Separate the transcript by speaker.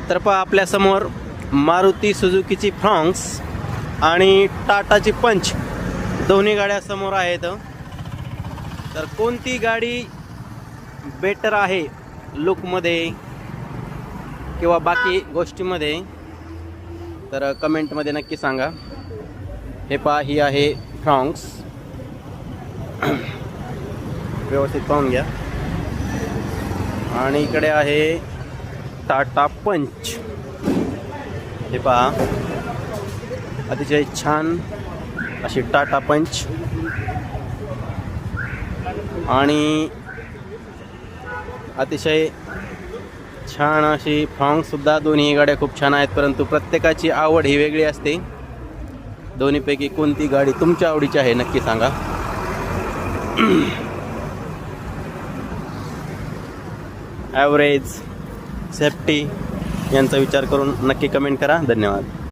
Speaker 1: तर पहा आपल्यासमोर मारुती सुझुकीची फ्रॉन्क्स आणि टाटाची पंच दोन्ही गाड्या समोर आहेत. तर कोणती गाडी बेटर आहे लुकमध्ये किंवा बाकी गोष्टीमध्ये, तर कमेंटमध्ये नक्की सांगा. हे पहा, ही आहे फ्रॉन्क्स, व्यवस्थित पाहून घ्या. आणि इकडे आहे टाटा पंच. हे पहा, अतिशय छान अशी टाटा पंच आणि अतिशय छान अशी फ्रॉन्क्ससुद्धा. दोन्ही गाड्या खूप छान आहेत, परंतु प्रत्येकाची आवड ही वेगळी असते. दोन्हीपैकी कोणती गाडी तुमच्या आवडीची आहे नक्की सांगा. ॲव्हरेज, सेफ्टी यांचा विचार करून नक्की कमेंट करा. धन्यवाद.